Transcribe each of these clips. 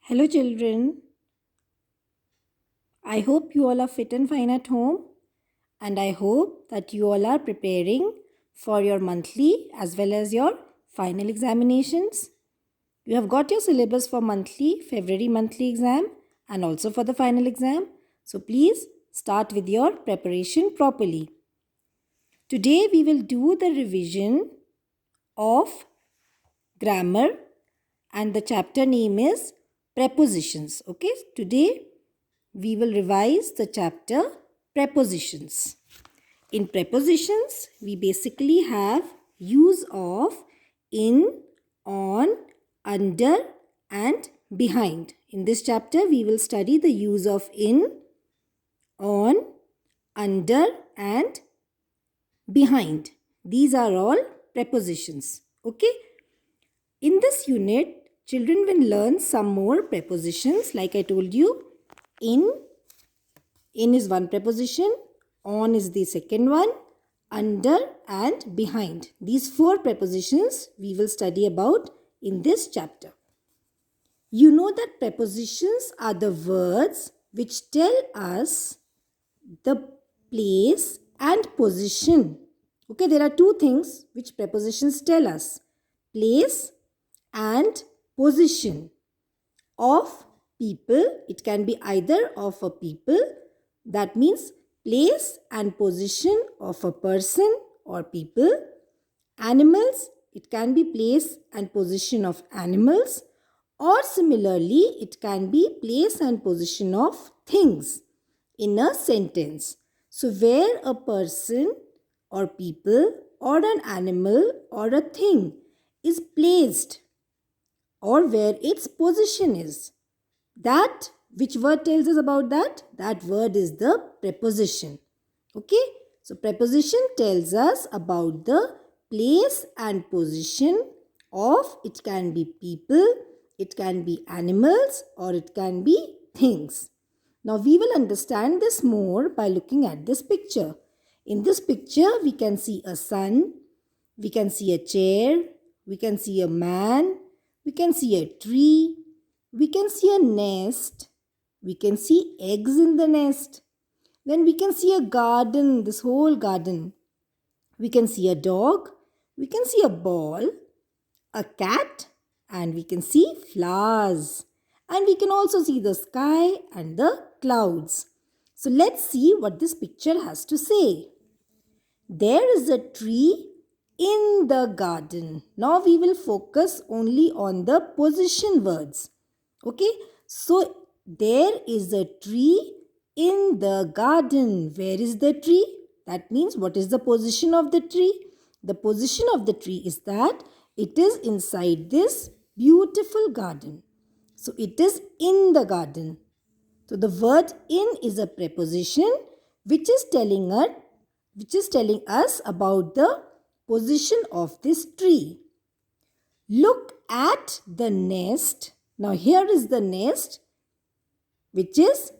Hello, children. I hope you all are fit and fine at home, and I hope that you all are preparing for your monthly as well as your final examinations. You have got your syllabus for February monthly exam, and also for the final exam. So, please start with your preparation properly. Today, we will do the revision of grammar, and the chapter name is prepositions. Okay, today we will revise the chapter prepositions. In prepositions, we basically have use of in, on, under, and behind. In this chapter, we will study the use of in, on, under, and behind. These are all prepositions. Okay. In this unit, children will learn some more prepositions. Like I told you, in is one preposition, on is the second one, under and behind. These four prepositions we will study about in this chapter. You know that prepositions are the words which tell us the place and position. Okay, there are two things which prepositions tell us: place and position of people. It can be either of a people, that means place and position of a person or people. Animals, it can be place and position of animals, or similarly it can be place and position of things in a sentence. So where a person or people or an animal or a thing is placed, or where its position is, that which word tells us about that? That word is the preposition. Okay, so preposition tells us about the place and position of, it can be people, it can be animals, or it can be things. Now we will understand this more by looking at this picture. In this picture, we can see a sun, we can see a chair, we can see a man, we can see a tree, we can see a nest, we can see eggs in the nest. Then we can see a garden, this whole garden. We can see a dog, we can see a ball, a cat, and we can see flowers. And we can also see the sky and the clouds. So let's see what this picture has to say. There is a tree in the garden. Now we will focus only on the position words. Okay, so there is a tree in the garden. Where is the tree? That means what is the position of the tree? The position of the tree is that it is inside this beautiful garden. So it is in the garden. So the word in is a preposition which is telling us about the position of this tree. Look at the nest. Now here is the nest which is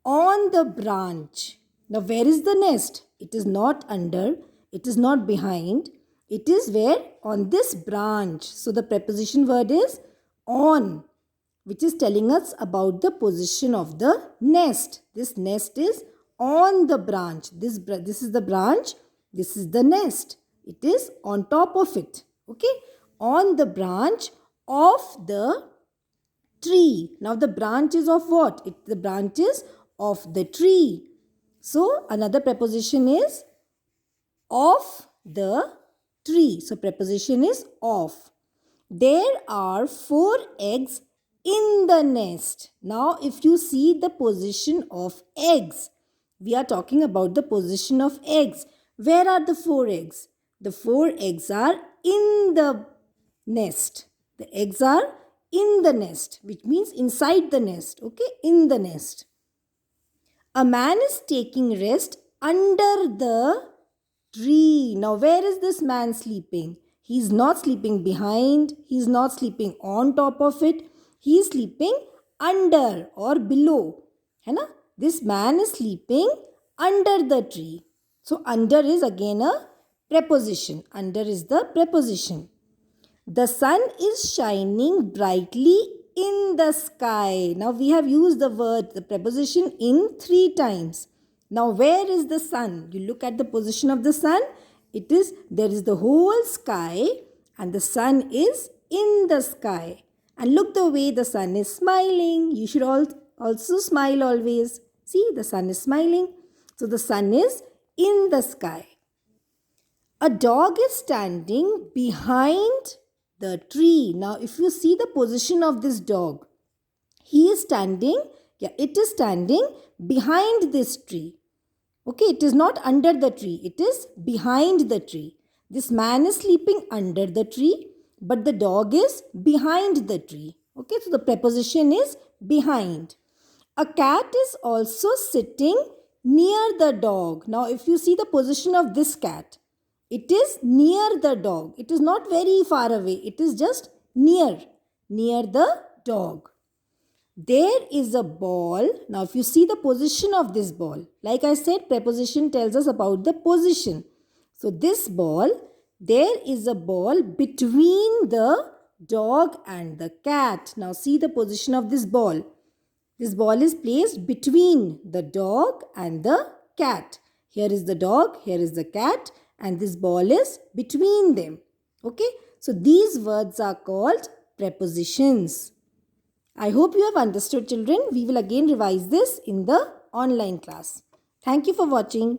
on the branch. Now where is the nest? It is not under, it is not behind. It is where? On this branch. So the preposition word is on, which is telling us about the position of the nest. This nest is on the branch. This is the branch. This is the nest. It is on top of it. Okay? On the branch of the tree. Now the branch is of what? The branch is of the tree. So another preposition is of the tree. So preposition is of. There are 4 eggs in the nest. Now if you see the position of eggs, we are talking about the position of eggs. Where are the 4 eggs? The 4 eggs are in the nest. The eggs are in the nest, which means inside the nest. Okay, in the nest. A man is taking rest under the tree. Now where is this man sleeping? He is not sleeping behind. He is not sleeping on top of it. He is sleeping under or below. है ना? This man is sleeping under the tree. So under is again a preposition. Under is the preposition. The sun is shining brightly in in the sky. Now we have used the preposition in 3 times. Now where is the sun? You look at the position of the sun. There is the whole sky and the sun is in the sky. And look the way the sun is smiling. You should also smile always. See, the sun is smiling. So the sun is in the sky. A dog is standing behind the tree. Now, if you see the position of this dog, it is standing behind this tree. Okay, it is not under the tree. It is behind the tree. This man is sleeping under the tree, but the dog is behind the tree. Okay, so the preposition is behind. A cat is also sitting near the dog. Now, if you see the position of this cat, it is near the dog. It is not very far away. It is just near the dog. There is a ball. Now, if you see the position of this ball, like I said, preposition tells us about the position. So, this ball, there is a ball between the dog and the cat. Now, see the position of this ball. This ball is placed between the dog and the cat. Here is the dog, here is the cat, and this ball is between them. Okay, so these words are called prepositions. I hope you have understood, children. We will again revise this in the online class. Thank you for watching.